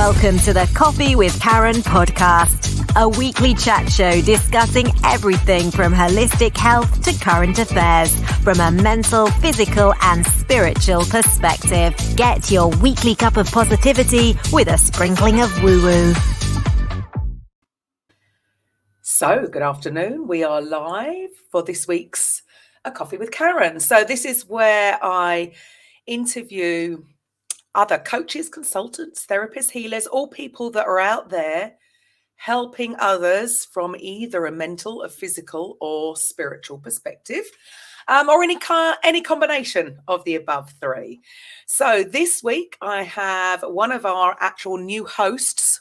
Welcome to the Coffee with Karen podcast, a weekly chat show discussing everything from holistic health to current affairs from a mental, physical and spiritual perspective. Get your weekly cup of positivity with a sprinkling of woo-woo. So, good afternoon. We are live for this week's A Coffee with Karen. So this is where I interview other coaches, consultants, therapists, healers, all people that are out there helping others from either a mental, a physical or spiritual perspective, or any combination of the above three. So this week I have one of our actual new hosts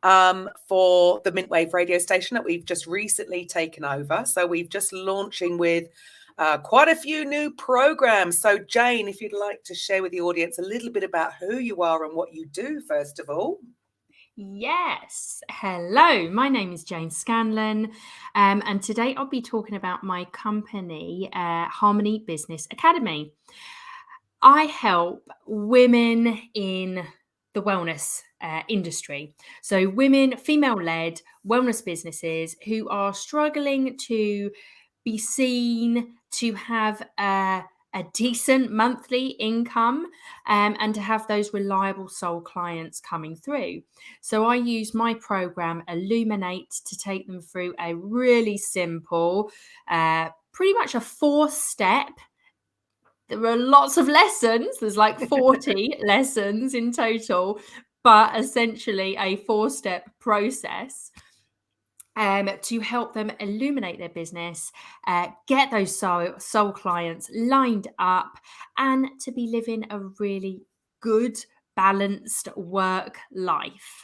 for the Mintwave radio station that we've just recently taken over. So we've just launching with quite a few new programs. So Jane, if you'd like to share with the audience a little bit about who you are and what you do, first of all. Yes. Hello, my name is Jane Scanlan, and today I'll be talking about my company, Harmony Business Academy. I help women in the wellness industry. So women, female-led wellness businesses who are struggling to be seen, to have a decent monthly income, and to have those reliable soul clients coming through. So I use my program Illuminate to take them through a really simple, pretty much a 4-step. There are lots of lessons. There's like 40 lessons in total, but essentially a 4-step process to help them illuminate their business, get those soul clients lined up, and to be living a really good, balanced work life.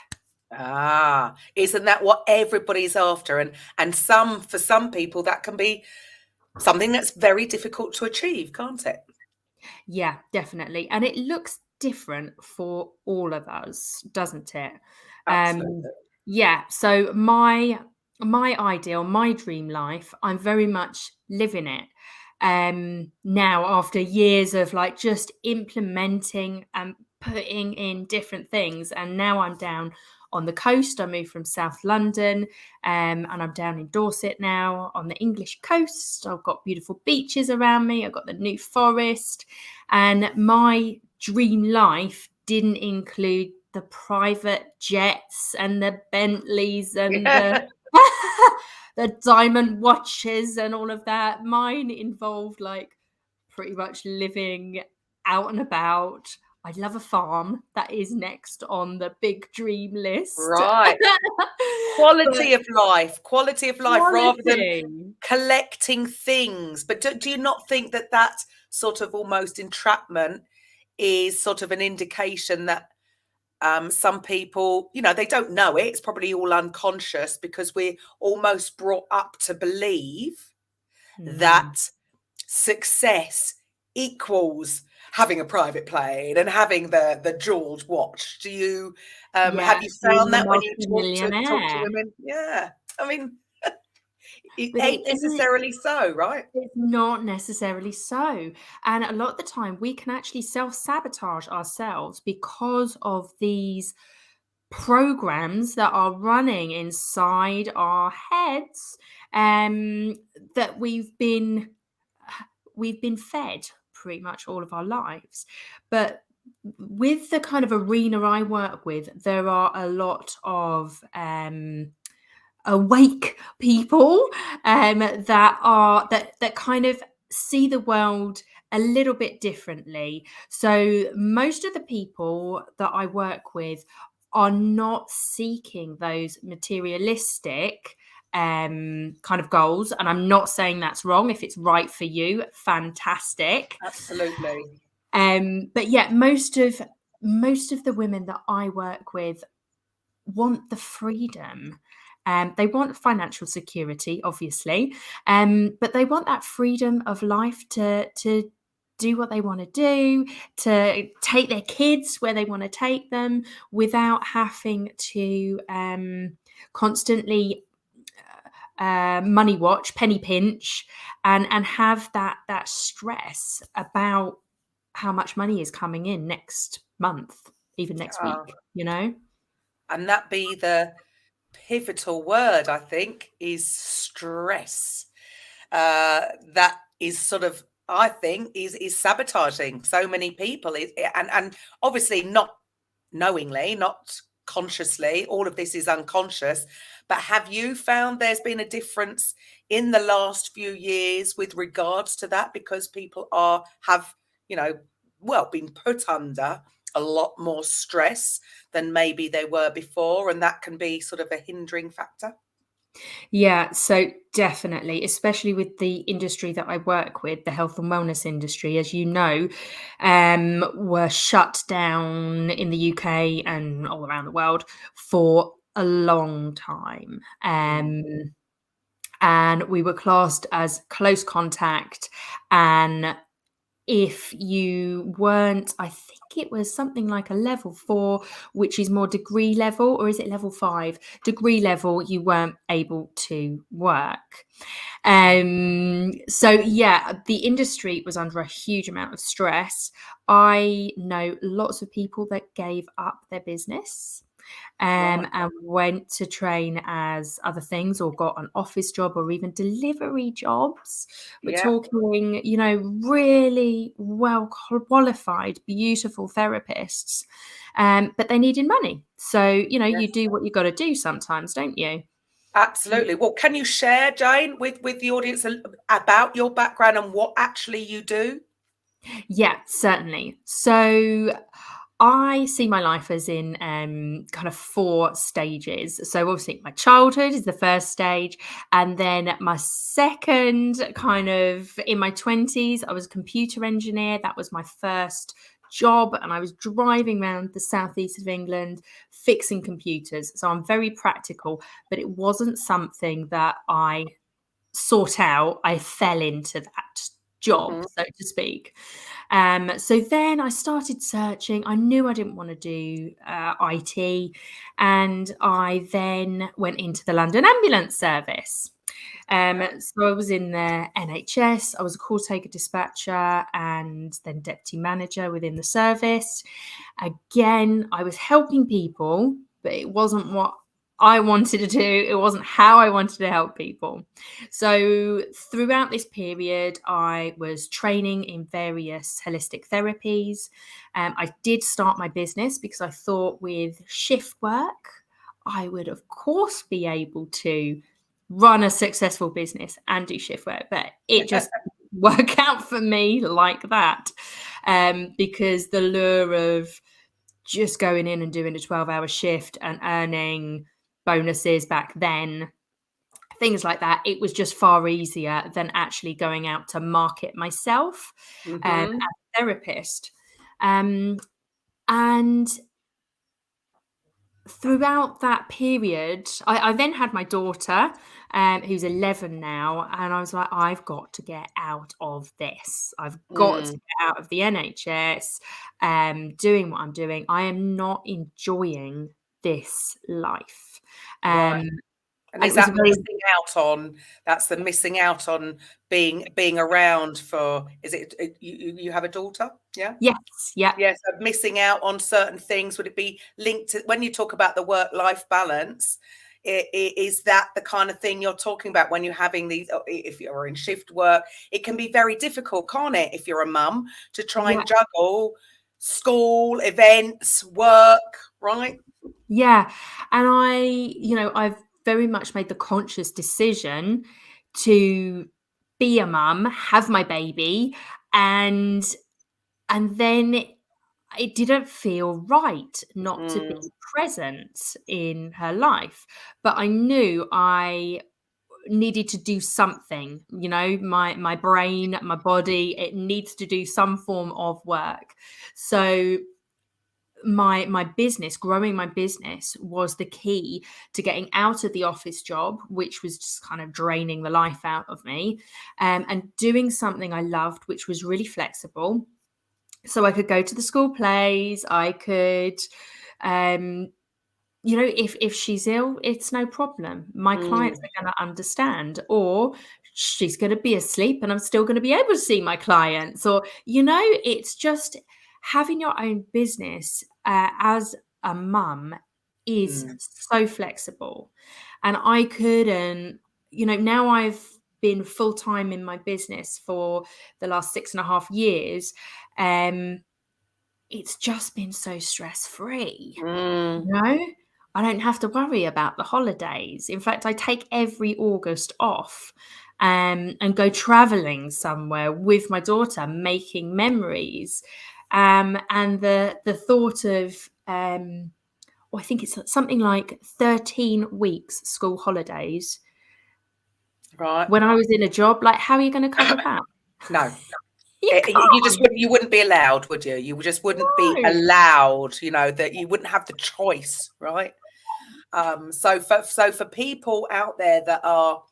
Isn't that what everybody's after? And for some people that can be something that's very difficult to achieve, can't it? Yeah, definitely. And it looks different for all of us, doesn't it? Absolutely. Yeah. So my ideal, my dream life, I'm very much living it. Now, after years of like just implementing and putting in different things, and now I'm down on the coast. I moved from South London, and I'm down in Dorset now on the English coast. I've got beautiful beaches around me. I've got the New Forest, and my dream life didn't include the private jets and the Bentleys and the diamond watches and all of that. Mine involved like pretty much living out and about. I love a farm. That is next on the big dream list. Right. Quality of life rather than collecting things. But do you not think that sort of almost entrapment is sort of an indication that some people, they don't know it. It's probably all unconscious because we're almost brought up to believe that success equals having a private plane and having the jeweled watch. Do you have you found that when you talk to women? Yeah, I mean, it ain't necessarily so, right? It's not necessarily so. And a lot of the time we can actually self-sabotage ourselves because of these programs that are running inside our heads, that we've been fed pretty much all of our lives. But with the kind of arena I work with, there are a lot of awake people that kind of see the world a little bit differently. So most of the people that I work with are not seeking those materialistic kind of goals, and I'm not saying that's wrong. If it's right for you, fantastic. Absolutely. But yeah, most of the women that I work with want the freedom. They want financial security, obviously, but they want that freedom of life to do what they want to do, to take their kids where they want to take them without having to constantly money watch, penny pinch, and have that stress about how much money is coming in next month, even next week, and that be the pivotal word, I think, is stress. That is sort of, I think, is sabotaging so many people. And obviously not knowingly, not consciously. All of this is unconscious. But have you found there's been a difference in the last few years with regards to that? Because people have, been put under a lot more stress than maybe they were before, and that can be sort of a hindering factor. Yeah, so definitely, especially with the industry that I work with, the health and wellness industry, as you know, were shut down in the UK and all around the world for a long time. And we were classed as close contact. And if you weren't, I think it was something like a level 4, which is more degree level, or is it level 5? Degree level, you weren't able to work. So yeah, the industry was under a huge amount of stress. I know lots of people that gave up their business and went to train as other things, or got an office job, or even delivery jobs. We're talking, really well qualified, beautiful therapists, but they needed money. So, you do what you got to do sometimes, don't you? Absolutely. Well, can you share, Jane, with the audience about your background and what actually you do? Yeah, certainly. So I see my life as in kind of 4 stages. So obviously my childhood is the first stage. And then my second, kind of in my 20s, I was a computer engineer. That was my first job. And I was driving around the southeast of England fixing computers. So I'm very practical, but it wasn't something that I sought out. I fell into that job, so to speak. So then I started searching. I knew I didn't want to do IT, and I then went into the London Ambulance Service. So I was in the NHS. I was a call taker dispatcher and then deputy manager within the service. Again, I was helping people, but it wasn't what I wanted to do. It wasn't how I wanted to help people. So throughout this period, I was training in various holistic therapies. I did start my business because I thought with shift work, I would, of course, be able to run a successful business and do shift work, but it just didn't work out for me like that, because the lure of just going in and doing a 12-hour shift and earning bonuses back then, things like that, it was just far easier than actually going out to market myself as a therapist. And throughout that period, I then had my daughter, who's 11 now, and I was like, I've got to get out of this. I've got to get out of the NHS, doing what I'm doing. I am not enjoying this life. And is that missing out on? That's the missing out on being around for. Is it you have a daughter? Yeah. Yes. Yeah. Yes. Missing out on certain things. Would it be linked to when you talk about the work-life balance? Is that the kind of thing you're talking about when you're having these? If you're in shift work, it can be very difficult, can't it? If you're a mum, to try and juggle school, events, work, right? Yeah. And I've very much made the conscious decision to be a mum, have my baby, and then it didn't feel right not to be present in her life. But I knew I needed to do something, my brain, my body, it needs to do some form of work. So my business, growing my business, was the key to getting out of the office job, which was just kind of draining the life out of me, and doing something I loved, which was really flexible. So I could go to the school plays. I could, if she's ill, it's no problem. My clients are going to understand, or she's going to be asleep and I'm still going to be able to see my clients. Or, it's just having your own business as a mum is so flexible. And I couldn't, now I've been full-time in my business for the last 6.5 years. It's just been so stress-free. I don't have to worry about the holidays. In fact, I take every August off and go traveling somewhere with my daughter, making memories. And the thought of, I think it's something like 13 weeks school holidays. Right. When I was in a job, like, how are you going to cover that? No. You You wouldn't be allowed, would you? You just wouldn't be allowed, that you wouldn't have the choice, right? So for people out there that are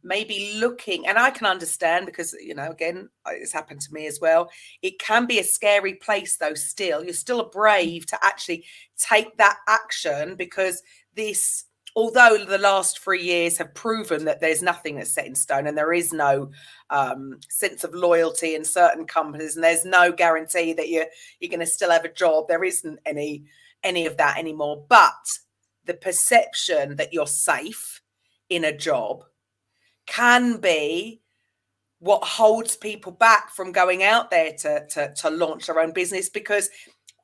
maybe looking, and I can understand because, again, it's happened to me as well. It can be a scary place though. Still, you're still brave to actually take that action, because although the last 3 years have proven that there's nothing that's set in stone, and there is no sense of loyalty in certain companies, and there's no guarantee that you're going to still have a job. There isn't any of that anymore. But the perception that you're safe in a job can be what holds people back from going out there to launch their own business, because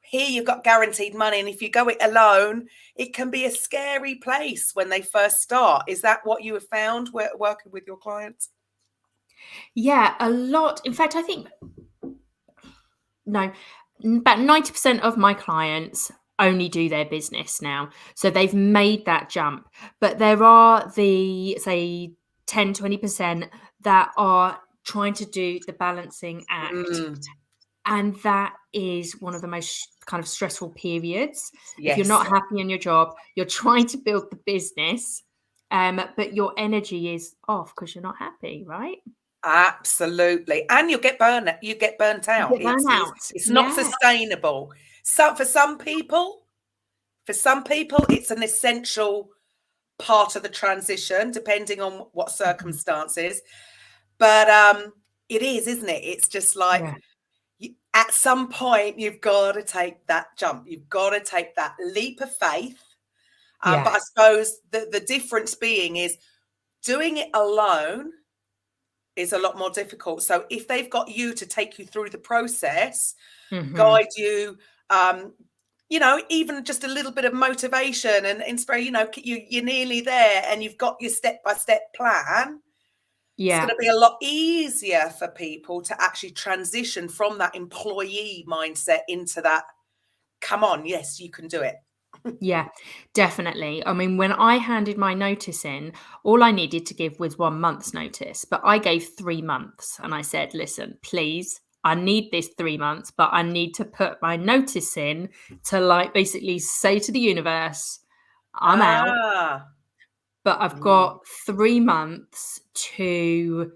here you've got guaranteed money, and if you go it alone, it can be a scary place when they first start. Is that what you have found working with your clients? Yeah, a lot. In fact, I think about 90% of my clients only do their business now. So they've made that jump. But there are the, say, 10, 20% that are trying to do the balancing act. And that is one of the most kind of stressful periods. Yes. If you're not happy in your job, you're trying to build the business, but your energy is off because you're not happy, right? Absolutely. And you get burnt out. It's not sustainable. So for some people, it's an essential part of the transition, depending on what circumstances. But it is, isn't it? It's just like, at some point, you've got to take that jump. You've got to take that leap of faith. But I suppose the difference being is doing it alone is a lot more difficult. So if they've got you to take you through the process, guide you, even just a little bit of motivation and inspire, you're nearly there and you've got your step-by-step plan. It's going to be a lot easier for people to actually transition from that employee mindset into that, come on, yes, you can do it. Yeah, definitely. I mean, when I handed my notice in, all I needed to give was 1 month's notice, but I gave 3 months, and I said, listen, please, I need this 3 months, but I need to put my notice in to basically say to the universe, I'm out. But I've got 3 months to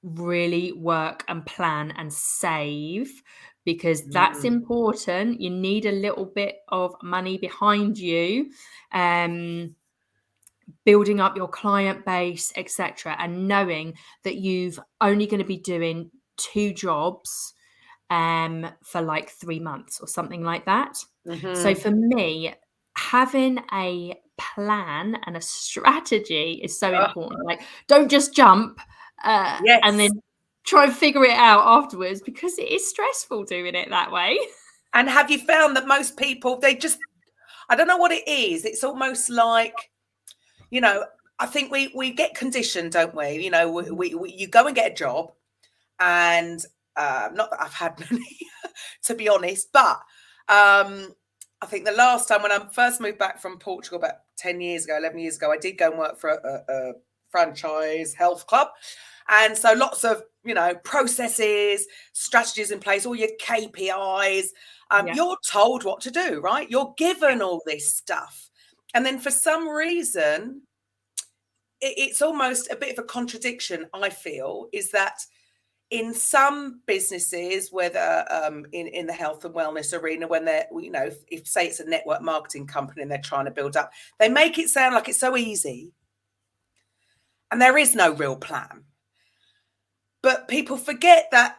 really work and plan and save, because that's important. You need a little bit of money behind you, building up your client base, etc., and knowing that you've only going to be doing 2 jobs for 3 months or something like that. So for me, having a plan and a strategy is so important. Don't just jump and then try and figure it out afterwards, because it is stressful doing it that way. And have you found that most people, I don't know what it is. It's almost like, I think we get conditioned, don't we? You go and get a job, and not that I've had many, to be honest, but I think the last time when I first moved back from Portugal about 11 years ago, I did go and work for a franchise health club. And so lots of, processes, strategies in place, all your KPIs. You're told what to do, right? You're given all this stuff. And then for some reason, it's almost a bit of a contradiction, I feel, is that in some businesses, whether in the health and wellness arena, when they're, if say it's a network marketing company and they're trying to build up, they make it sound like it's so easy and there is no real plan. But people forget that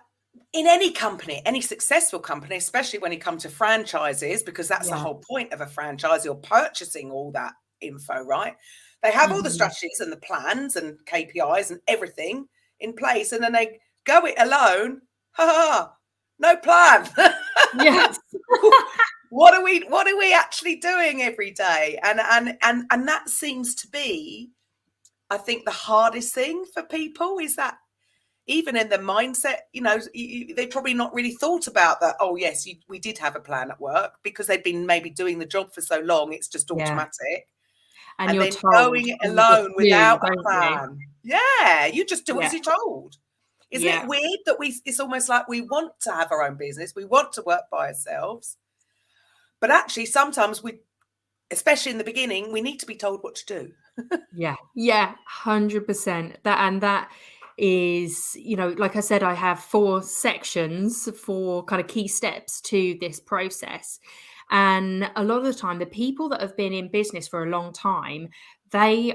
in any company, any successful company, especially when it comes to franchises, because that's the whole point of a franchise, you're purchasing all that info, right? They have all the strategies and the plans and KPIs and everything in place, and then they go it alone. No plan. Yes. What are we actually doing every day? And that seems to be, I think, the hardest thing for people, is that even in the mindset, they probably not really thought about that. Oh yes, we did have a plan at work, because they've been maybe doing the job for so long, it's just automatic. And you're then told, going it alone without a don't plan. Yeah, you just do as you're told. Isn't it weird that it's almost like we want to have our own business, we want to work by ourselves, but actually sometimes especially in the beginning, we need to be told what to do. Yeah, 100%. That is, like I said, I have 4 sections, 4 kind of key steps to this process. And a lot of the time, the people that have been in business for a long time, we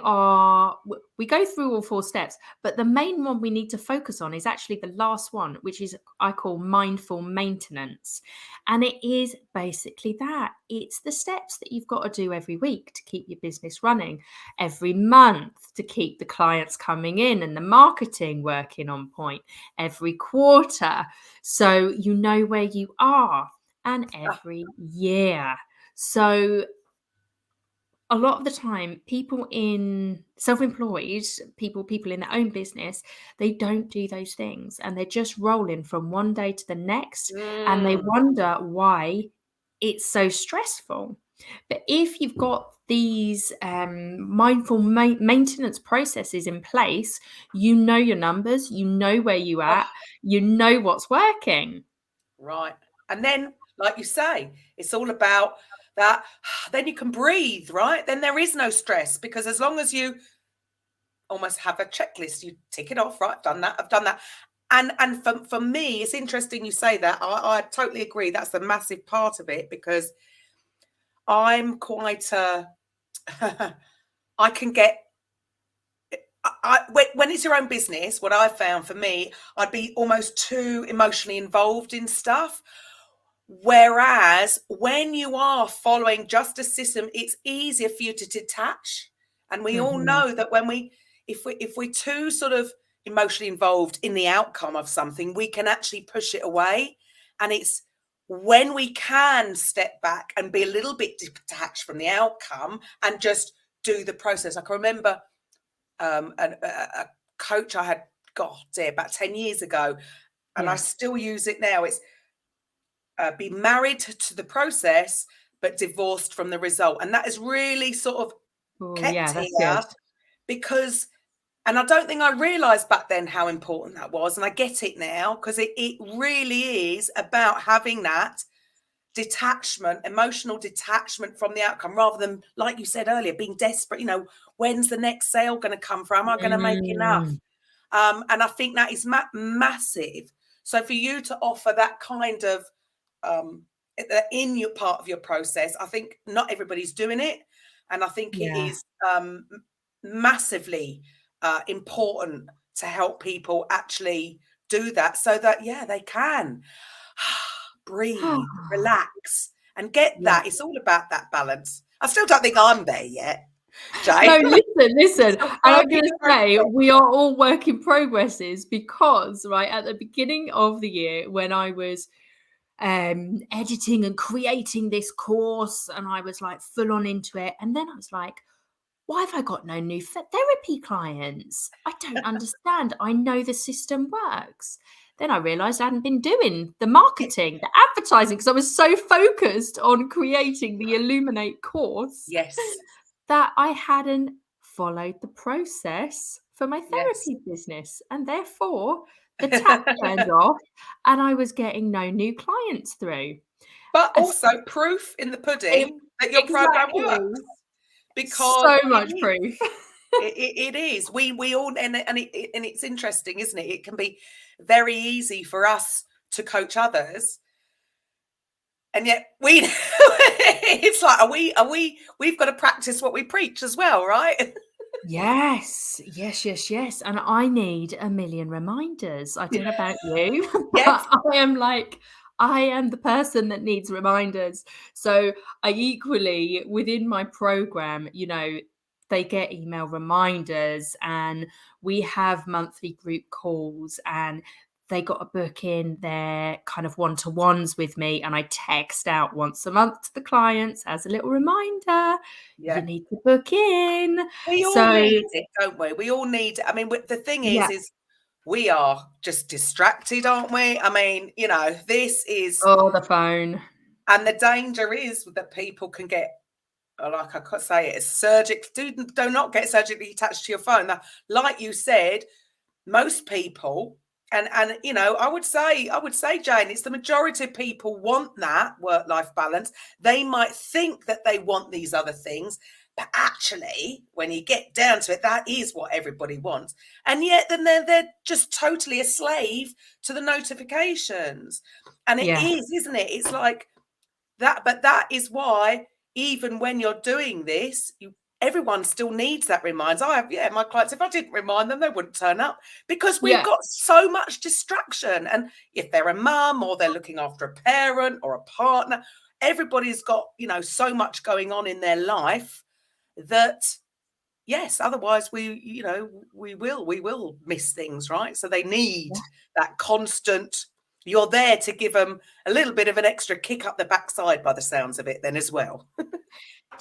go through all 4 steps, but the main one we need to focus on is actually the last one, which is I call mindful maintenance. And it is basically that. It's the steps that you've got to do every week to keep your business running, every month to keep the clients coming in and the marketing working on point, every quarter, so you know where you are, and every year. So a lot of the time, people in self-employed, people in their own business, they don't do those things, and they're just rolling from one day to the next, and they wonder why it's so stressful. But if you've got these mindful maintenance processes in place, you know your numbers, you know where you're at, you know what's working. Right. And then, like you say, it's all about that. Then you can breathe, right? Then there is no stress, because as long as you almost have a checklist, you tick it off, right? I've done that. And for me, it's interesting you say that. I totally agree. That's a massive part of it, because I'm quite I can get, when it's your own business, what I've found for me, I'd be almost too emotionally involved in stuff. Whereas when you are following just a system, it's easier for you to detach. And we all know that if we're too sort of emotionally involved in the outcome of something, we can actually push it away. And it's when we can step back and be a little bit detached from the outcome and just do the process. I can remember a coach I had, about 10 years ago, and I still use it now. It's be married to the process, but divorced from the result. And that is really sort of kept here, because, and I don't think I realized back then how important that was. And I get it now, because it really is about having that detachment, emotional detachment from the outcome, rather than, like you said earlier, being desperate. When's the next sale going to come from? Am I going to make enough? And I think that is massive. So for you to offer that kind of in your part of your process, I think not everybody's doing it, and I think it is massively important to help people actually do that, so that they can breathe, relax, and get that. It's all about that balance. I still don't think I'm there yet, Jane. No, listen. And I'm going to say we are all work in progresses, because right at the beginning of the year, when I was editing and creating this course, and I was like full on into it, and then I was like, why have I got no new therapy clients? I don't understand. I know the system works. Then I realized I hadn't been doing the marketing, the advertising, because I was so focused on creating the Illuminate course that I hadn't followed the process for my therapy business, and therefore the tap turned off and I was getting no new clients through. But also proof in the pudding that your program works, because so much proof. It is. We all, and it's interesting, isn't it? It can be very easy for us to coach others, and yet it's like, we've got to practice what we preach as well, right? Yes. And I need a million reminders. I don't know about you, Yes. but I am the person that needs reminders. So I equally, within my program, they get email reminders, and we have monthly group calls, and they got to book in their kind of one-to-ones with me, and I text out once a month to the clients as a little reminder, you Yeah. need to book in. We all So need it, don't we? We all need it. I mean, the thing yeah. is we are just distracted, aren't we? I mean, this is, Oh, the phone. and the danger is that people can get, like I could say it, do not get surgically attached to your phone. Now, like you said, most people, and I would say, Jane, it's the majority of people want that work-life balance. They might think that they want these other things, but actually, when you get down to it, that is what everybody wants. And yet then they're just totally a slave to the notifications. And it Yeah. is, isn't it? It's like that, but that is why even when you're doing this, everyone still needs that reminds. My clients, if I didn't remind them, they wouldn't turn up, because we've Yeah. got so much distraction. And if they're a mum, or they're looking after a parent or a partner, everybody's got, so much going on in their life that, yes, otherwise we will miss things, right? So they need that constant, you're there to give them a little bit of an extra kick up the backside, by the sounds of it, then, as well.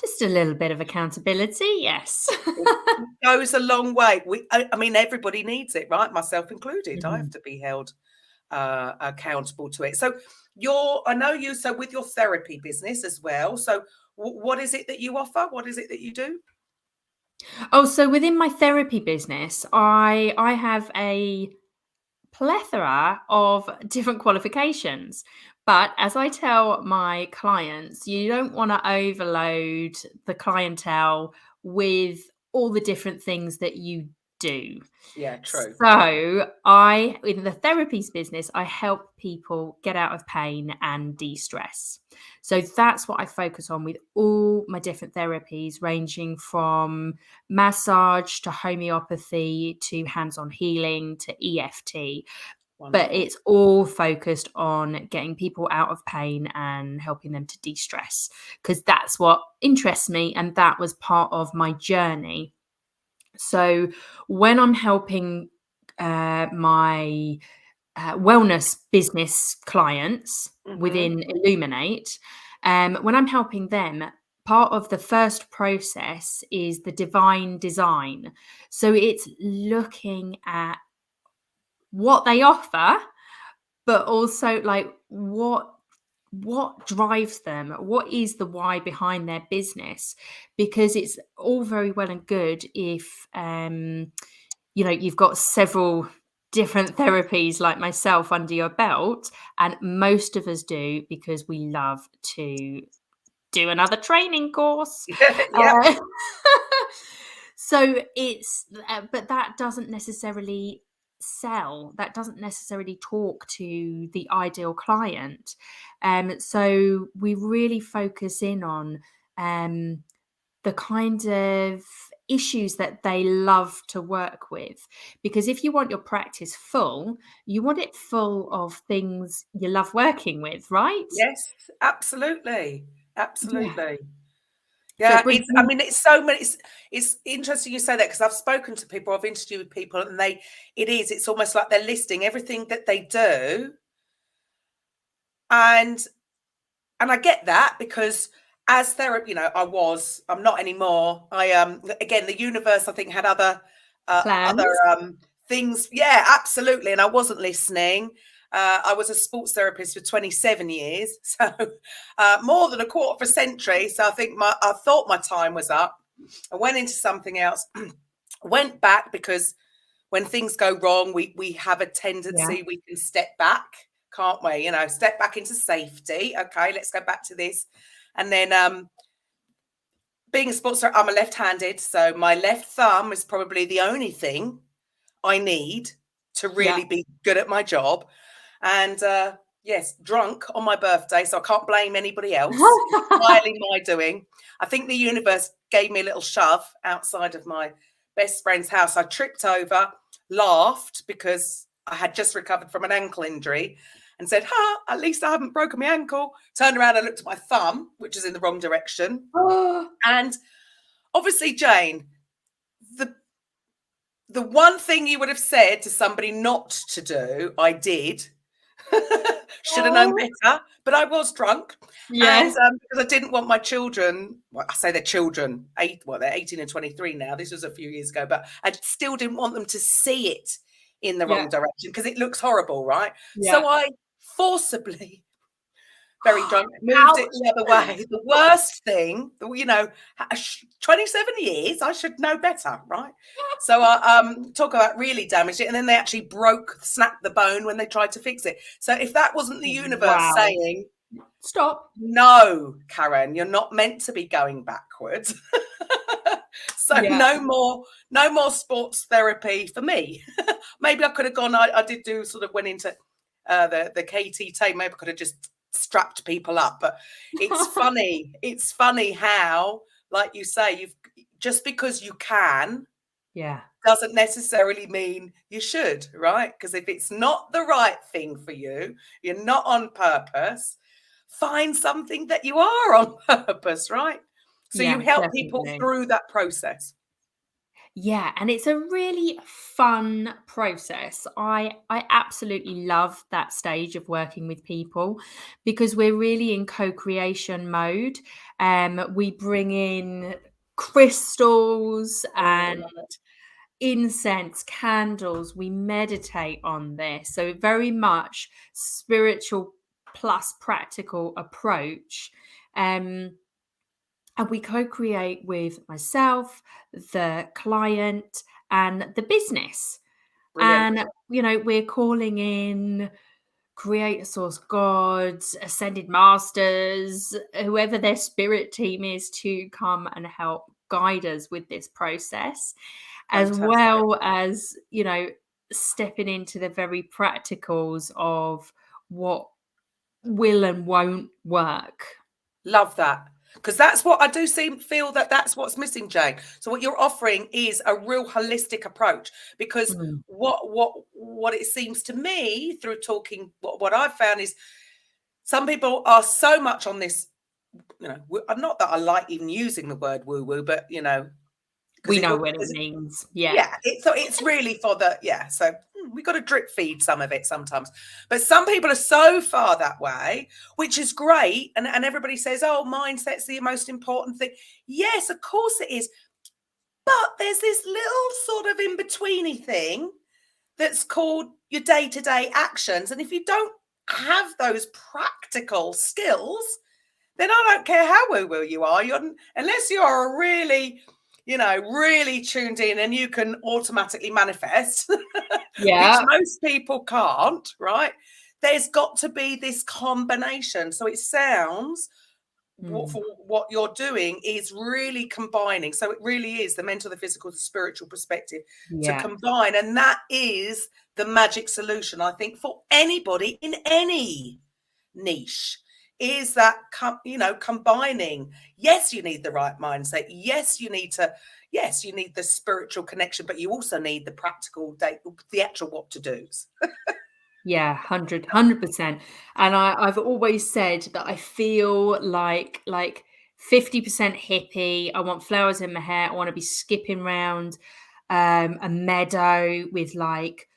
Just a little bit of accountability, yes. It goes a long way. I mean, everybody needs it, right? Myself included. I have Mhm. to be held accountable to it. So so with your therapy business as well. So what is it that you offer? What is it that you do? Oh, so within my therapy business, I have a plethora of different qualifications. But as I tell my clients, you don't want to overload the clientele with all the different things that you do. Yeah, true. So, in the therapies business, I help people get out of pain and de stress. So, that's what I focus on with all my different therapies, ranging from massage to homeopathy to hands on healing to EFT. But Wonderful. it's all focused on getting people out of pain and helping them to de stress, because that's what interests me. And that was part of my journey. So when I'm helping my wellness business clients Hmm. within Illuminate, when I'm helping them, part of the first process is the divine design. So it's looking at what they offer, but also like what drives them, what is the why behind their business, because it's all very well and good if you've got several different therapies like myself under your belt, and most of us do because we love to do another training course. Yep. uh, so it's but that doesn't necessarily sell, that doesn't necessarily talk to the ideal client. So we really focus in on um the kind of issues that they love to work with, because if you want your practice full, you want it full of things you love working with, right? Yes, absolutely. Yeah. Absolutely. So it Yeah, brings I in. mean, it's so many. It's interesting you say that, because I've spoken to people, I've interviewed people, and it's almost like they're listing everything that they do, and I get that, because as therapy, I'm not anymore. Again, the universe, I think, had other Plans. things. Yeah, absolutely, and I wasn't listening. I was a sports therapist for 27 years, so more than a quarter of a century. So I thought my time was up. I went into something else, went back, because when things go wrong, we have a Yeah. tendency, we can step back, can't we? Step back into safety. Okay, let's go back to this. And then being a sports therapist, I'm a left-handed, so my left thumb is probably the only thing I need to Yeah. really be good at my job. And yes, drunk on my birthday, so I can't blame anybody else. It's entirely my doing. I think the universe gave me a little shove outside of my best friend's house. I tripped over, laughed because I had just recovered from an ankle injury and said, at least I haven't broken my ankle. Turned around and looked at my thumb, which is in the wrong direction. And obviously, Jane, the one thing you would have said to somebody not to do, I did. Should have known better, but I was drunk. Yes. And because I didn't want my children, well, I say they're children, they're 18 and 23 now. This was a few years ago, but I still didn't want them to see it in the wrong direction because it looks horrible, right? Yeah. So I forcibly, very drunk, moved it the other way. The worst thing, 27 years, I should know better, right? So I talk about really damaged it, and then they actually snapped the bone when they tried to fix it. So if that wasn't the universe saying, stop, no, Karen, you're not meant to be going backwards. So no more sports therapy for me. Maybe I could have gone, I did do went into the KT tape. Maybe I could have just strapped people up, but it's funny how, like you say, just because you can doesn't necessarily mean you should, right? Because if it's not the right thing for you, you're not on purpose, find something that you are on purpose, right? So you help people through that process. Yeah, and it's a really fun process. I absolutely love that stage of working with people because we're really in co-creation mode. We bring in crystals and incense, candles. We meditate on this. So very much spiritual plus practical approach. And we co-create with myself, the client, and the business. Brilliant. And, we're calling in creator source gods, ascended masters, whoever their spirit team is to come and help guide us with this process. Fantastic. As well as, stepping into the very practicals of what will and won't work. Love that. Because that's what I do feel that's what's missing, Jane. So what you're offering is a real holistic approach, because what it seems to me through talking, what I've found is some people are so much on this, not that I like even using the word woo-woo, but, we know what it means. It's really for so we got to drip feed some of it sometimes, but some people are so far that way, which is great, and everybody says, mindset's the most important thing. Yes, of course it is, but there's this little sort of in-betweeny thing that's called your day-to-day actions, and if you don't have those practical skills, then I don't care how woo-woo you are, unless you're really tuned in and you can automatically manifest, which most people can't, right? There's got to be this combination. So it sounds for what you're doing is really combining. So it really is the mental, the physical, the spiritual perspective to combine. And that is the magic solution, I think, for anybody in any niche. Is that combining? Yes, you need the right mindset. Yes, you need the spiritual connection, but you also need the practical, the actual what to do's. 100%. And I've always said that I feel like 50% hippie. I want flowers in my hair. I want to be skipping around a meadow with like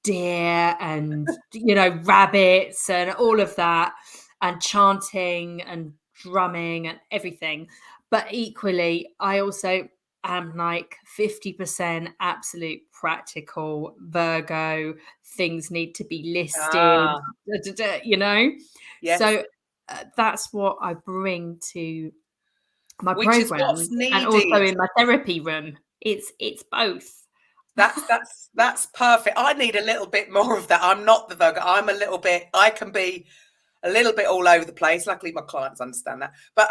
deer and rabbits and all of that, and chanting and drumming and everything. But equally, I also am like 50% absolute practical Virgo. Things need to be listed, Yes. So that's what I bring to my program, and also in my therapy room. It's both. That's perfect. I need a little bit more of that. I'm not the Virgo. I can be a little bit all over the place. Luckily, my clients understand that. But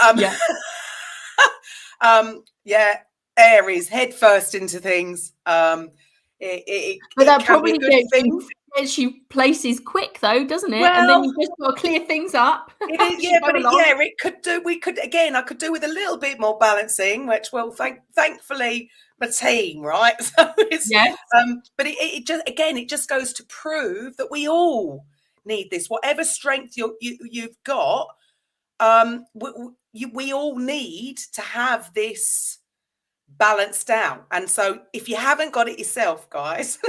Aries, head first into things. But that probably gets gets you places quick though, doesn't it? And then Well, you just got to clear things up. it is, as you go along. it could do. I could do with a little bit more balancing, which, well, thankfully, my team, right? So it's, Yes. but it just goes to prove that we all need this, whatever strength you've got. We all need to have this balanced out, and so if you haven't got it yourself, guys,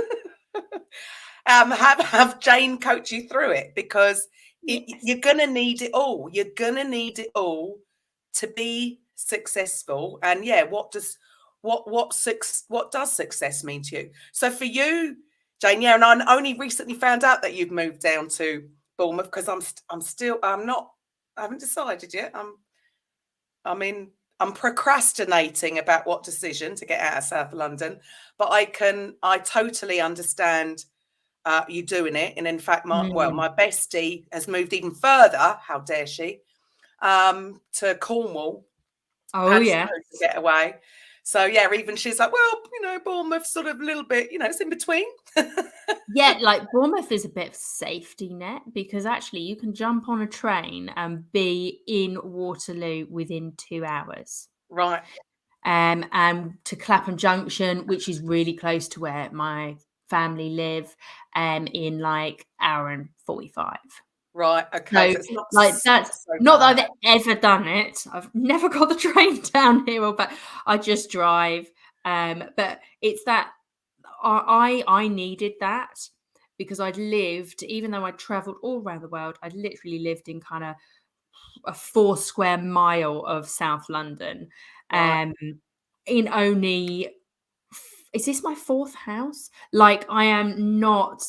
have Jane coach you through it, because you're gonna need it all. You're gonna need it all to be successful. And what does success mean to you? So for you, Jane, and I only recently found out that you've moved down to Bournemouth, because I haven't decided yet. I'm procrastinating about what decision to get out of South London, but I totally understand you doing it. And in fact, my bestie has moved even further. How dare she? To Cornwall. Oh, yeah. To get away. So even she's like, well, Bournemouth's sort of a little bit, it's in between. Yeah, like Bournemouth is a bit of safety net, because actually you can jump on a train and be in Waterloo within 2 hours. Right. And to Clapham Junction, which is really close to where my family live, in like hour and 45. Right. Okay. So it's not that's so not that bad. I've ever done it. I've never got the train down here, but I just drive. But it's that I needed that, because I'd lived, even though I'd traveled all around the world, I'd literally lived in kind of a 4 square mile of South London. Right. In only, is this my 4th house? Like, I am not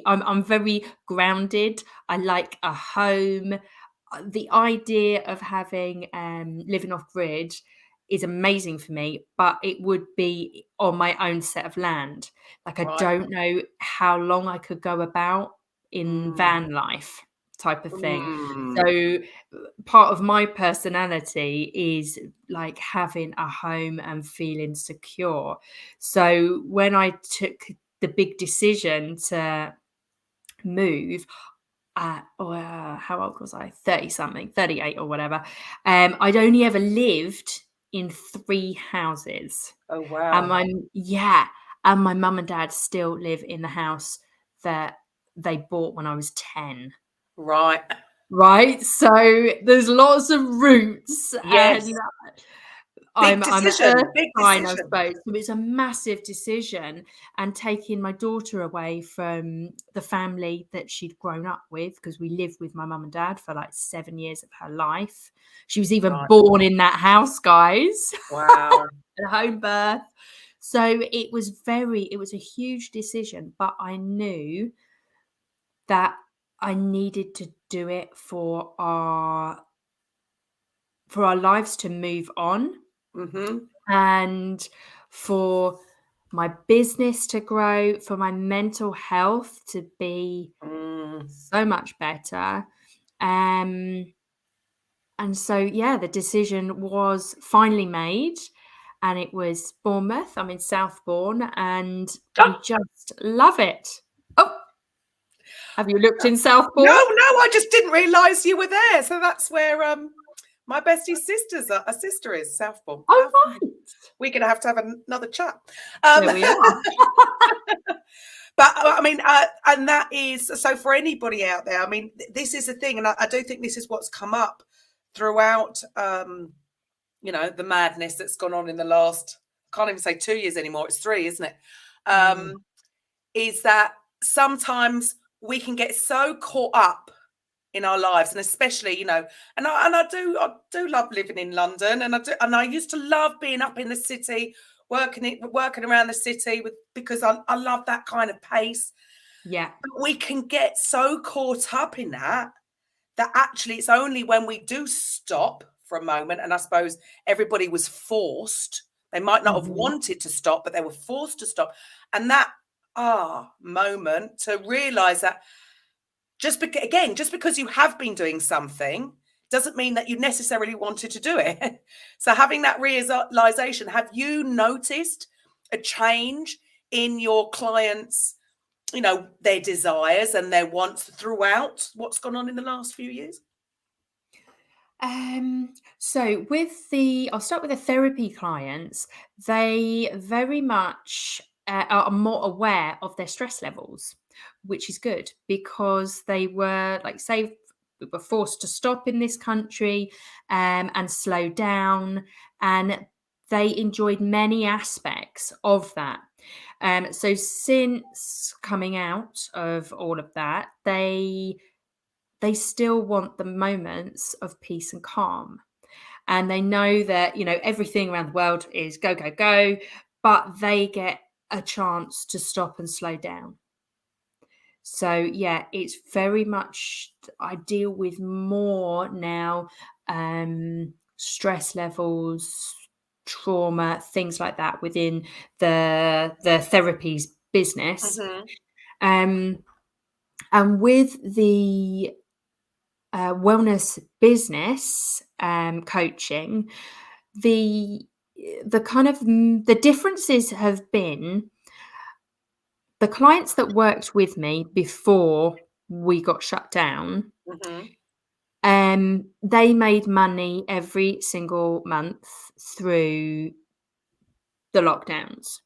I'm very grounded. I like a home. The idea of having living off grid is amazing for me, but it would be on my own set of land. Like, I Right. don't know how long I could go about in van life type of thing. So part of my personality is like having a home and feeling secure. So when I took the big decision to move, how old was I? 30 something, 38 or whatever. I'd only ever lived in 3 houses. Oh, And wow. my mum and dad still live in the house that they bought when I was 10. Right. Right? So there's lots of roots, Yes. and Big I'm an decision. earth Big sign, I decision. suppose. So it's a massive decision, and taking my daughter away from the family that she'd grown up with, because we lived with my mum and dad for like 7 years of her life. She was even Right. born in that house, guys. Wow. A home birth. So it was a huge decision, but I knew that I needed to do it for our lives to move on, and for my business to grow, for my mental health to be so much better. And so, the decision was finally made, and it was Bournemouth. I'm in Southbourne, and we just love it. Oh, have you looked in Southbourne? No, I just didn't realise you were there. So that's where my bestie's sister is, Southbourne. Oh, right. We're going to have another chat. There we are. But I mean, and that is, so for anybody out there, I mean, this is the thing, and I do think this is what's come up throughout, the madness that's gone on in the last, I can't even say 2 years anymore, it's 3, isn't it? Is that sometimes we can get so caught up in our lives, and especially, and I do love living in London, and I used to love being up in the city, working around the city because I love that kind of pace. Yeah. But we can get so caught up in that actually it's only when we do stop for a moment, and I suppose everybody was forced. They might not have wanted to stop, but they were forced to stop. And that moment to realize that just because you have been doing something doesn't mean that you necessarily wanted to do it. So having that realization, have you noticed a change in your clients' their desires and their wants throughout what's gone on in the last few years? So I'll start with the therapy clients. They very much are more aware of their stress levels, which is good because they were, like, say, we were forced to stop in this country and slow down, and they enjoyed many aspects of that. So since coming out of all of that, they still want the moments of peace and calm. And they know that, everything around the world is go, go, go, but they get a chance to stop and slow down. So, yeah, it's very much, I deal with more now, stress levels, trauma, things like that within the therapies business. And with the wellness business coaching, the kind of the differences have been the clients that worked with me before we got shut down. They made money every single month through the lockdowns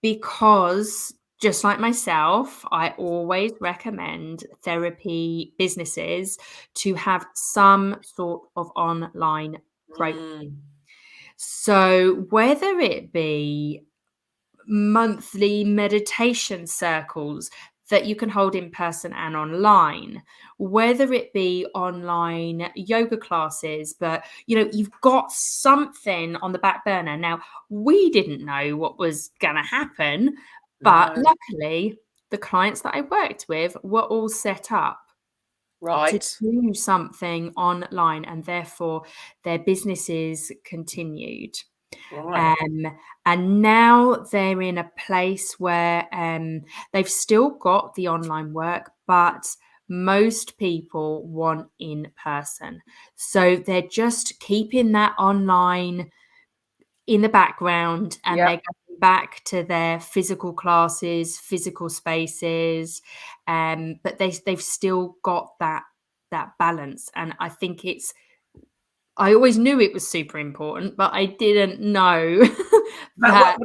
because, just like myself, I always recommend therapy businesses to have some sort of online program. So whether it be monthly meditation circles that you can hold in person and online, whether it be online yoga classes, but you've got something on the back burner. Now, we didn't know what was going to happen, but luckily the clients that I worked with were all set up to do something online, and therefore their businesses continued. And now they're in a place where they've still got the online work, but most people want in person. So they're just keeping that online in the background, and they're going back to their physical classes, physical spaces, but they've still got that balance. And I think I always knew it was super important, but I didn't know that.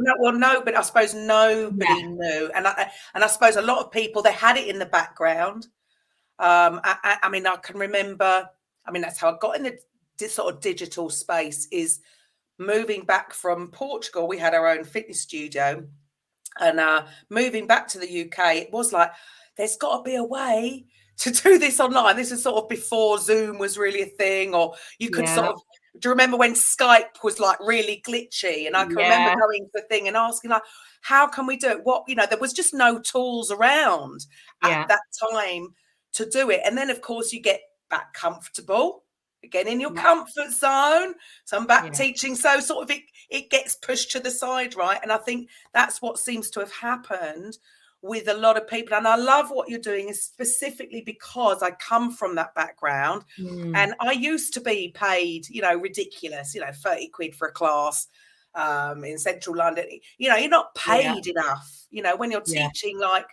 But I suppose nobody knew, and I suppose a lot of people, they had it in the background. I mean, I can remember. I mean, that's how I got in the sort of digital space, is moving back from Portugal. We had our own fitness studio, and moving back to the UK, it was like, there's got to be a way to do this online. This is sort of before Zoom was really a thing, or you could sort of, do you remember when Skype was like really glitchy? And I can remember going to the thing and asking, like, how can we do it? What, there was just no tools around at that time to do it. And then of course you get back comfortable, again in your comfort zone. So I'm back teaching. So sort of it gets pushed to the side, right? And I think that's what seems to have happened with a lot of people. And I love what you're doing, is specifically because I come from that background, and I used to be paid, ridiculous, 30 quid for a class in central London. You're not paid enough, when you're teaching, like,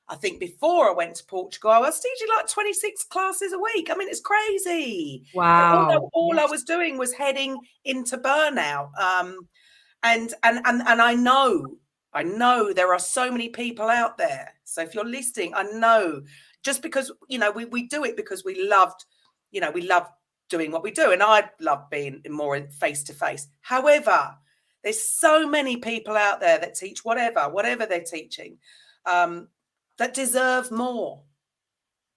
I think before I went to Portugal, I was teaching like 26 classes a week. I mean, it's crazy. Wow. All I was doing was heading into burnout. And I know there are so many people out there. So if you're listening, I know, just because, we do it because we love doing what we do. And I love being more face to face. However, there's so many people out there that teach whatever they're teaching, that deserve more,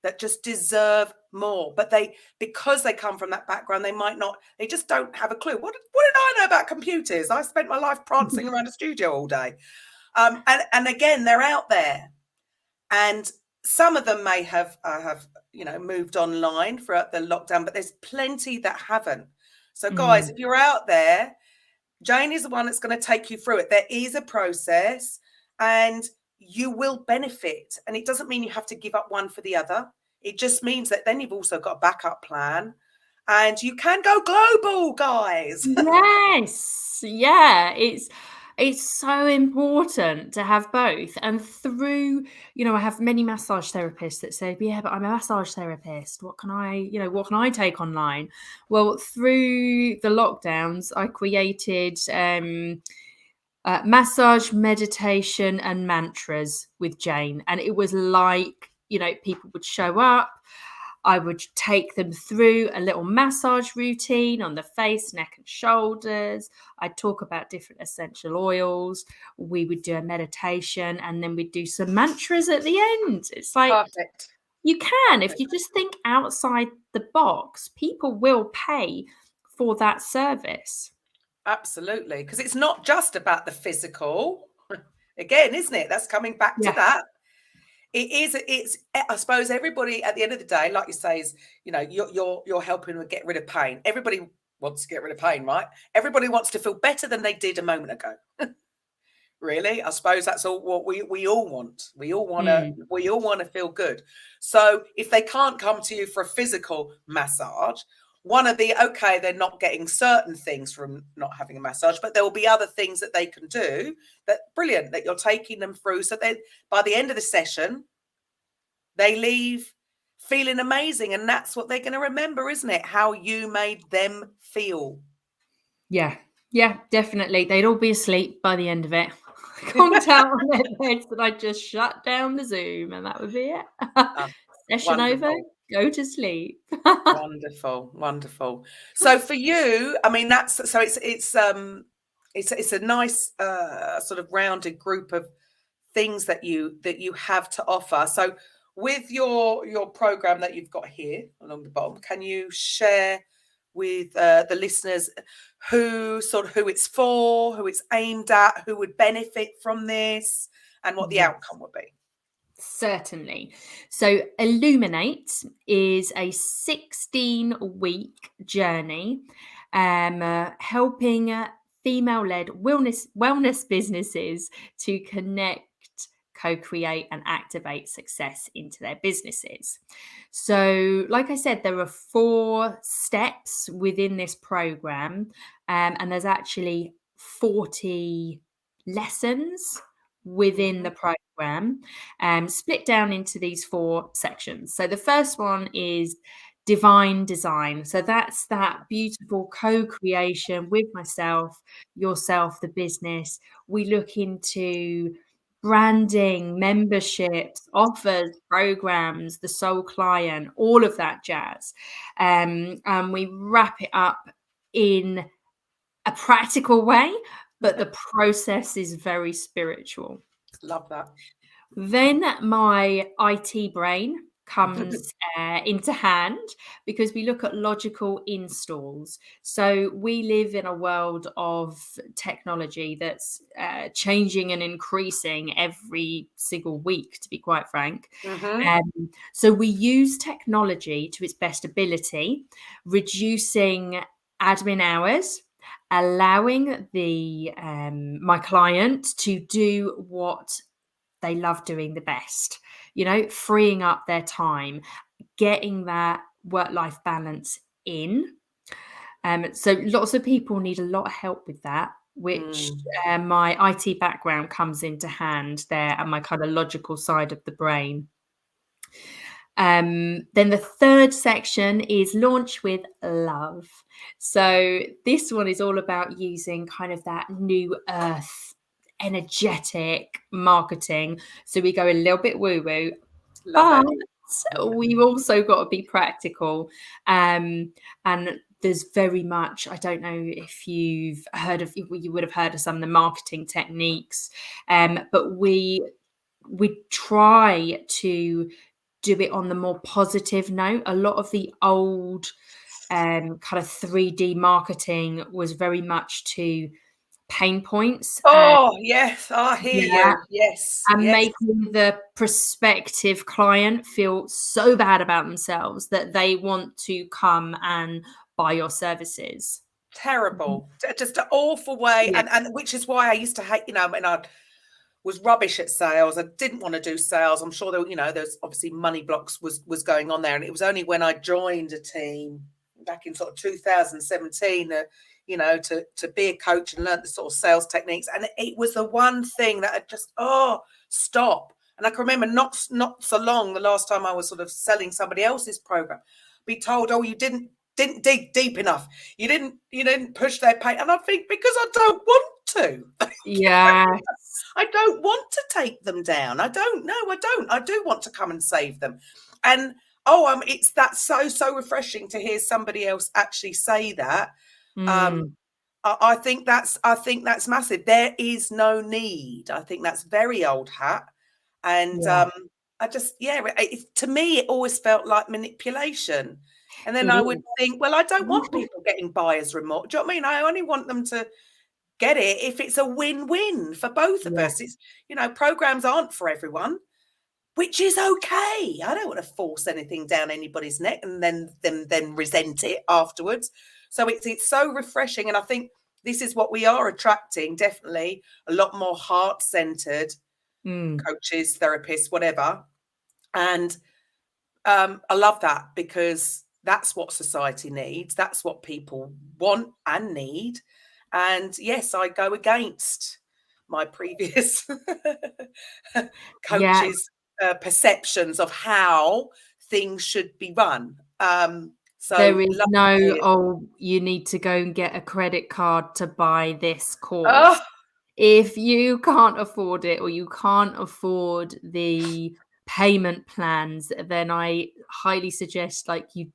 that just deserve more. But because they come from that background, they just don't have a clue. What did I know about computers? I spent my life prancing around a studio all day. And again, they're out there, and some of them may have moved online throughout the lockdown, but there's plenty that haven't. So guys, if you're out there, Jane is the one that's going to take you through it. There is a process, and you will benefit. And it doesn't mean you have to give up one for the other. It just means that then you've also got a backup plan, and you can go global, guys. Yes. Yeah. It's so important to have both. And through, I have many massage therapists that say, yeah, but I'm a massage therapist. What can I take online? Well, through the lockdowns, I created massage, meditation, and mantras with Jane. And it was like, people would show up. I would take them through a little massage routine on the face, neck, and shoulders. I'd talk about different essential oils. We would do a meditation, and then we'd do some mantras at the end. It's like, Perfect. you can, if you just think outside the box, people will pay for that service. Absolutely. Because it's not just about the physical, again, isn't it? That's coming back to that. It's I suppose everybody at the end of the day, like you say, is you're helping to get rid of pain. Everybody wants to get rid of pain, right? Everybody wants to feel better than they did a moment ago. Really, I suppose that's all what we all want. We all want to feel good. So if they can't come to you for a physical massage, they're not getting certain things from not having a massage, but there will be other things that they can do that you're taking them through. So then by the end of the session, they leave feeling amazing. And that's what they're going to remember, isn't it? How you made them feel. Yeah, definitely. They'd all be asleep by the end of it. Conked out on their beds that I just shut down the Zoom, and that would be it. Session wonderful. over, go to sleep. Wonderful. So for you, I mean, it's a nice sort of rounded group of things that you have to offer. So with your program that you've got here along the bottom, can you share with the listeners who it's for, who it's aimed at, who would benefit from this, and what the outcome would be? Certainly. So Illuminate is a 16-week journey helping female-led wellness businesses to connect, co-create, and activate success into their businesses. So, like I said, there are 4 steps within this program, and there's actually 40 lessons within the program, split down into these 4 sections. So the first one is divine design. So that's that beautiful co-creation with myself, yourself, the business. We look into branding, memberships, offers, programs, the soul client, all of that jazz. And we wrap it up in a practical way, but the process is very spiritual. Love that. Then my IT brain comes into hand, because we look at logical installs. So we live in a world of technology that's changing and increasing every single week, to be quite frank. So we use technology to its best ability, reducing admin hours, allowing my client to do what they love doing the best, freeing up their time, getting that work-life balance in. So lots of people need a lot of help with that, which my IT background comes into hand there, and my kind of logical side of the brain. Then the third section is launch with love. So this one is all about using kind of that new earth energetic marketing. So we go a little bit woo-woo, but we've also got to be practical. And there's very much, I don't know if you would have heard of some of the marketing techniques, but we try to do it on the more positive note. A lot of the old kind of 3D marketing was very much to pain points. Yes, I hear you. Yes. And making the prospective client feel so bad about themselves that they want to come and buy your services. Terrible. Just an awful way. Yeah. And which is why I used to hate, and I was rubbish at sales. I didn't want to do sales. I'm sure there's obviously money blocks was going on there. And it was only when I joined a team back in sort of 2017 that to be a coach and learn the sort of sales techniques. And it was the one thing that I just, stop. And I can remember not so long, the last time I was sort of selling somebody else's program, be told, you didn't dig deep enough. You didn't push their pain. And I think, because I don't want to. Yeah. I don't want to take them down. I don't. I do want to come and save them. And that's so refreshing to hear somebody else actually say that. I think that's massive. There is no need. I think that's very old hat. And to me, it always felt like manipulation. And then I would think, well, I don't want people getting buyer's remorse. Do you know what I mean? I only want them to get it if it's a win-win for both of us. It's, programs aren't for everyone, which is okay. I don't want to force anything down anybody's neck and then resent it afterwards. So it's so refreshing. And I think this is what we are attracting, definitely a lot more heart-centered coaches, therapists, whatever. And I love that, because that's what society needs. That's what people want and need. And yes, I go against my previous coaches' perceptions of how things should be run. So there is no, you need to go and get a credit card to buy this course. If you can't afford it, or you can't afford the payment plans, then I highly suggest you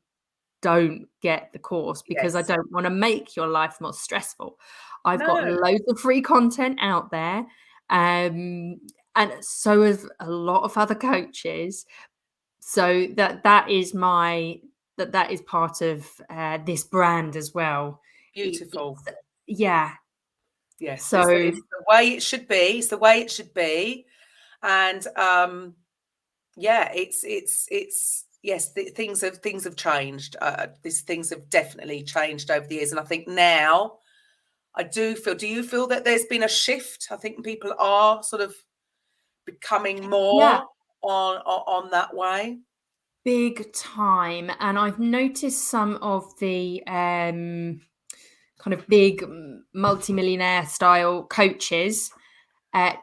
don't get the course, because I don't want to make your life more stressful. I've got loads of free content out there, and so have a lot of other coaches. So that is part of this brand as well. Beautiful. Yes. So it's the way it should be. It's the way it should be. And it's yes, things have changed. These things have definitely changed over the years. And I think now do you feel that there's been a shift? I think people are sort of becoming more on that way. Big time. And I've noticed some of the kind of big multimillionaire style coaches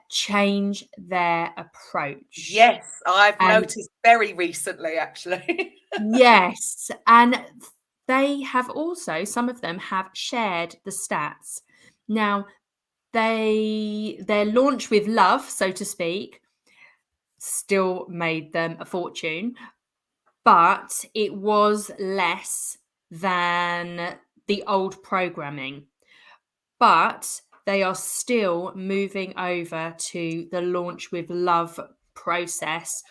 change their approach. Yes, I've noticed very recently, actually. Yes. And they have also, some of them have shared the stats. Now, their launch with love, so to speak, still made them a fortune, but it was less than the old programming. But they are still moving over to the launch with love process,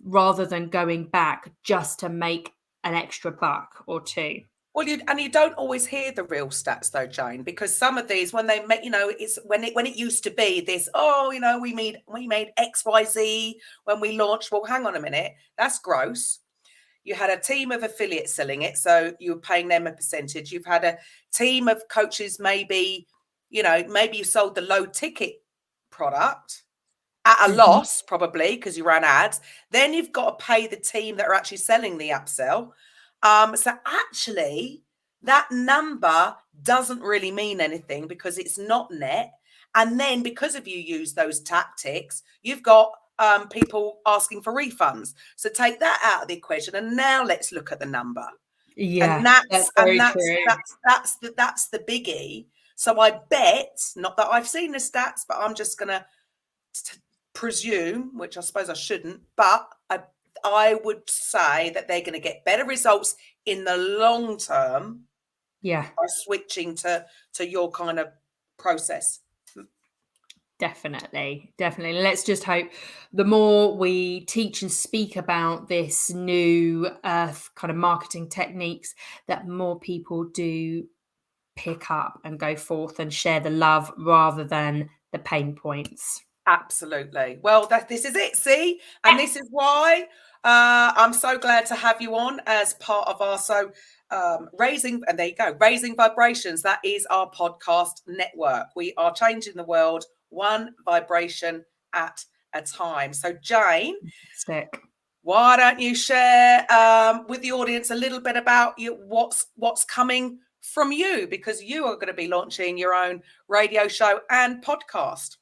rather than going back just to make an extra buck or two. Well, you don't always hear the real stats though, Jane, because some of these, when they make, it's when it used to be this, we made XYZ when we launched. Well, hang on a minute, that's gross. You had a team of affiliates selling it, so you were paying them a percentage. You've had a team of coaches, maybe you sold the low ticket product at a loss, probably because you ran ads. Then you've got to pay the team that are actually selling the upsell. So actually, that number doesn't really mean anything, because it's not net. And then because of you use those tactics, you've got people asking for refunds. So take that out of the equation, and now let's look at the number. Yeah, and that's the biggie. So I bet, not that I've seen the stats, but I'm just gonna presume, which I suppose I shouldn't, but I would say that they're going to get better results in the long term. Yeah, by switching to your kind of process. Definitely. Let's just hope the more we teach and speak about this new kind of marketing techniques, that more people do pick up and go forth and share the love rather than the pain points. Absolutely. Well, this is it. See, and this is why I'm so glad to have you on as part of our raising. And there you go, Raising Vibrations. That is our podcast network. We are changing the world one vibration at a time. So, Jane, why don't you share with the audience a little bit about what's coming from you, because you are going to be launching your own radio show and podcast.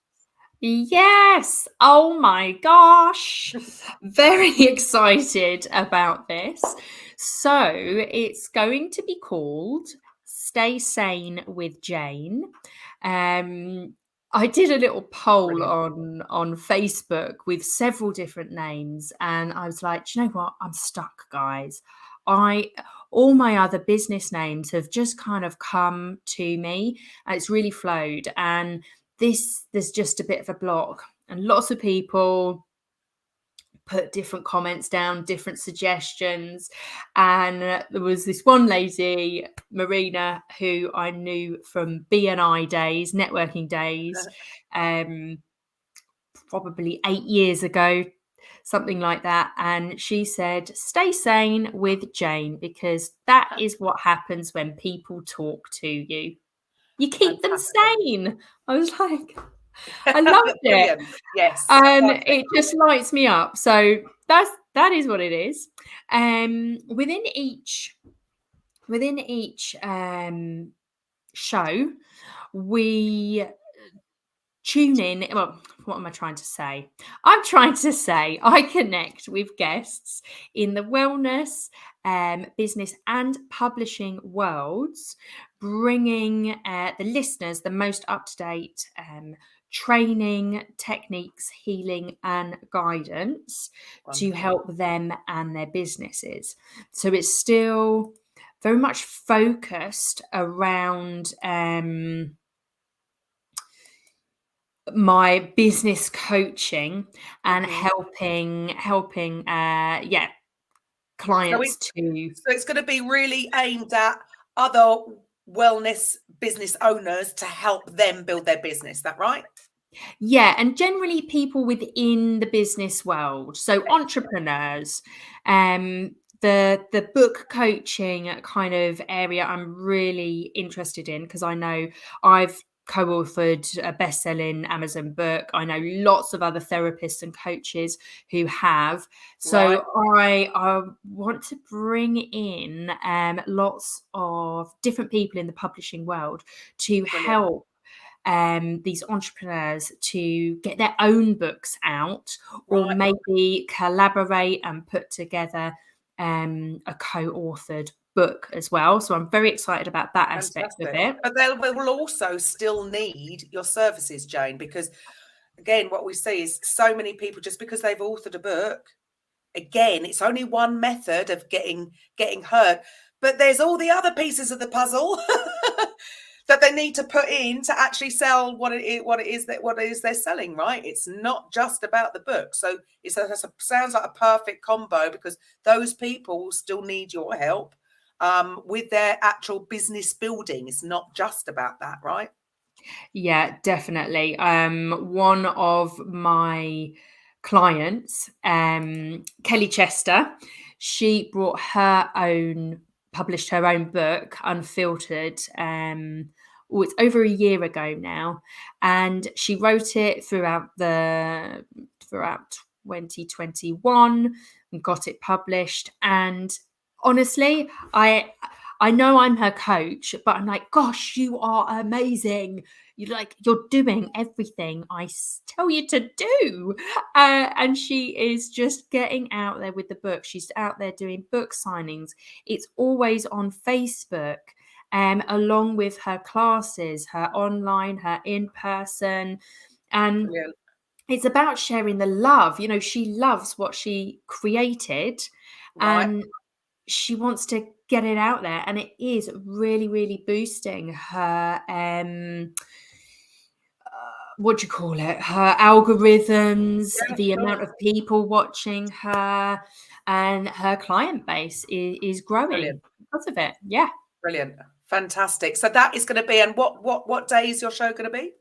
Yes. Oh my gosh. Very excited about this. So it's going to be called Stay Sane with Jane. I did a little poll on Facebook with several different names, and I was like, do you know what? I'm stuck, guys. All my other business names have just kind of come to me, and it's really flowed. And there's just a bit of a block, and lots of people put different comments down, different suggestions. And there was this one lady, Marina, who I knew from BNI days, networking days, probably 8 years ago, something like that. And she said, stay sane with Jane, because that is what happens when people talk to you. You keep them sane. I was like, I loved it. Yes. And it just lights me up. So that is what it is. Within each show, we tune in. Well, what am I trying to say? I'm trying to say I connect with guests in the wellness, business and publishing worlds, bringing the listeners the most up-to-date training, techniques, healing and guidance to help them and their businesses. So it's still very much focused around my business coaching and helping clients so it's going to be really aimed at other wellness business owners to help them build their business. Is that right? Yeah, and generally people within the business world, so entrepreneurs. The book coaching kind of area I'm really interested in, because I know I've co-authored a best-selling Amazon book. I know lots of other therapists and coaches who have. So I want to bring in lots of different people in the publishing world to help these entrepreneurs to get their own books out, or maybe collaborate and put together a co-authored book as well. So I'm very excited about that aspect of it. But they will also still need your services, Jane, because again, what we see is so many people, just because they've authored a book, again, it's only one method of getting heard, but there's all the other pieces of the puzzle that they need to put in to actually sell what it is they're selling, right? It's not just about the book. So it sounds like a perfect combo, because those people will still need your help with their actual business building. It's not just about that, right? Yeah, definitely. One of my clients, Kelly Chester, she published her own book, Unfiltered. It's over a year ago now, and she wrote it throughout 2021 and got it published. And honestly, I know I'm her coach, but I'm like, gosh, you are amazing. You're doing everything I tell you to do. And she is just getting out there with the book. She's out there doing book signings. It's always on Facebook, along with her classes, her online, her in-person. And it's about sharing the love. She loves what she created, and she wants to get it out there, and it is really, really boosting her her algorithms, the amount of people watching her, and her client base is growing because of it. Yeah, brilliant, fantastic. So that is going to be, and what day is your show going to be?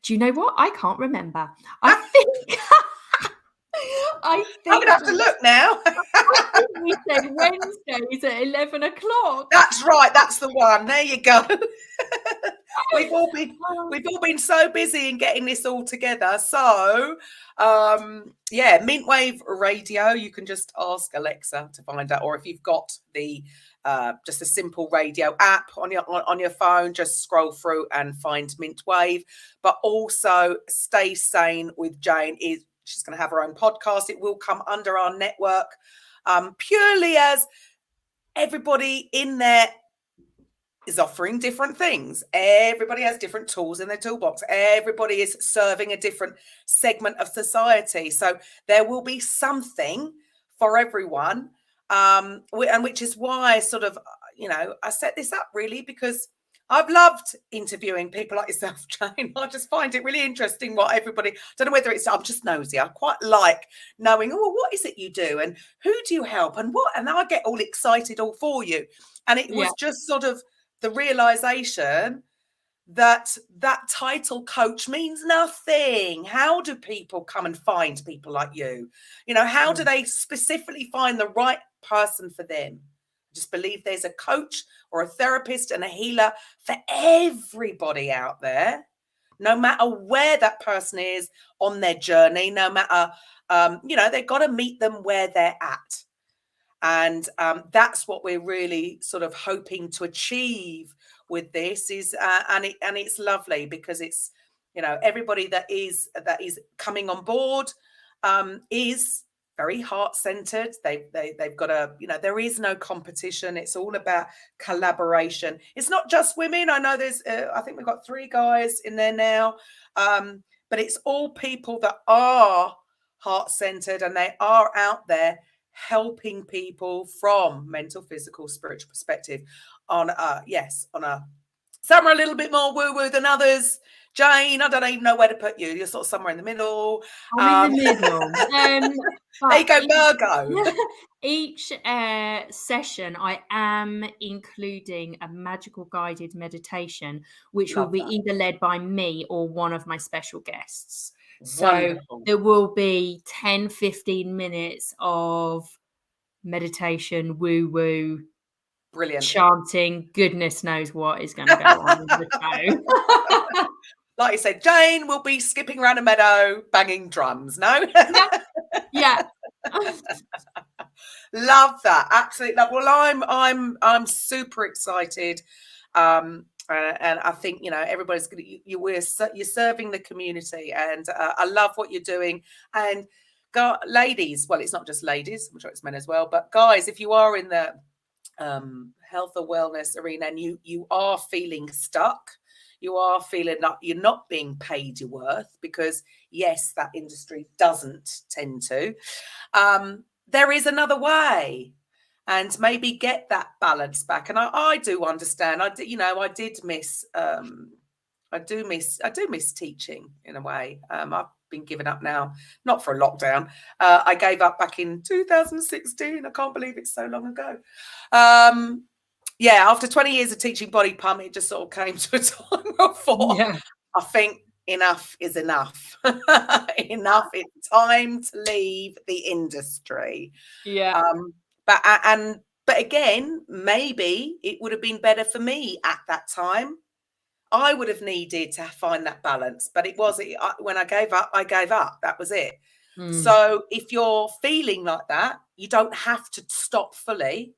Do you know what? I can't remember. I think I'm going to have to look now. I think we said Wednesdays at 11 o'clock. That's right. That's the one. There you go. We've all been so busy in getting this all together. So, Mintwave Radio. You can just ask Alexa to find out, or if you've got the just a simple radio app on your phone. Just scroll through and find Mint Wave. But also Stay Sane with Jane. She's going to have her own podcast. It will come under our network, purely as everybody in there is offering different things. Everybody has different tools in their toolbox. Everybody is serving a different segment of society. So there will be something for everyone. And which is why I sort of, I set this up really because I've loved interviewing people like yourself, Jane. I just find it really interesting what everybody, I don't know whether I'm just nosy. I quite like knowing, what is it you do and who do you help and what? And I get all excited all for you. And it was just sort of the realization that title coach means nothing. How do people come and find people like you? How do they specifically find the right person for them? I just believe there's a coach or a therapist and a healer for everybody out there, no matter where that person is on their journey, no matter, they've got to meet them where they're at. And that's what we're really sort of hoping to achieve with this is, and it's lovely because it's, everybody that is coming on board is very heart-centered. They've got there is no competition. It's all about collaboration. It's not just women. I know there's, I think we've got 3 guys in there now, but it's all people that are heart-centered and they are out there helping people from mental, physical, spiritual perspective on some are a little bit more woo-woo than others. Jane, I don't even know where to put you. You're sort of somewhere in the middle. I'm in the middle. There you go, Virgo. Each session, I am including a magical guided meditation, which will be either led by me or one of my special guests. So there will be 10, 15 minutes of meditation, woo-woo, brilliant, chanting, goodness knows what is going to go on in the show. Like you said, Jane will be skipping around a meadow, banging drums. No? Yeah. Love that. Absolutely love. Well, I'm super excited. And I think, everybody's going to, you're serving the community and I love what you're doing. And ladies, well, it's not just ladies, I'm sure it's men as well, but guys, if you are in the health or wellness arena and you are feeling stuck, you are feeling that you're not being paid your worth, because yes, that industry doesn't tend to, there is another way. And maybe get that balance back. And I do understand. I do miss teaching in a way. I've been given up now, not for a lockdown. I gave up back in 2016. I can't believe it's so long ago. After 20 years of teaching body pump, it just sort of came to a time where I thought, I think enough is enough. Enough. It's time to leave the industry. Yeah. But again, maybe it would have been better for me at that time. I would have needed to find that balance, but when I gave up, that was it. So if you're feeling like that, you don't have to stop fully.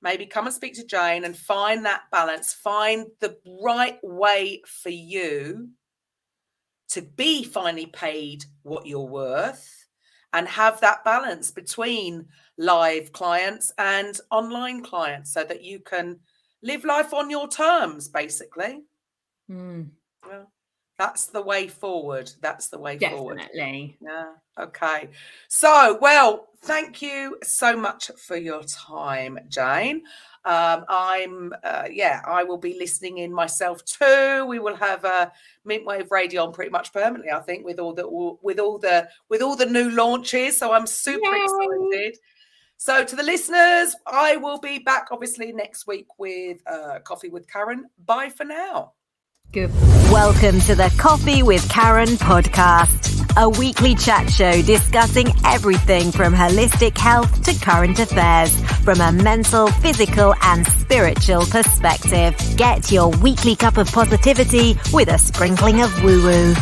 Maybe come and speak to Jane and find that balance, find the right way for you to be finally paid what you're worth, and have that balance between live clients and online clients so that you can live life on your terms, basically. Well, that's the way forward. Definitely. Yeah. Okay. So, well, thank you so much for your time, Jane. I will be listening in myself too. We will have a Mintwave Radio on pretty much permanently, I think, with all the new launches. So I'm super excited. So to the listeners, I will be back obviously next week with Coffee with Karen. Bye for now. Good. Welcome to the Coffee with Karen podcast, a weekly chat show discussing everything from holistic health to current affairs from a mental, physical and spiritual perspective. Get your weekly cup of positivity with a sprinkling of woo-woo.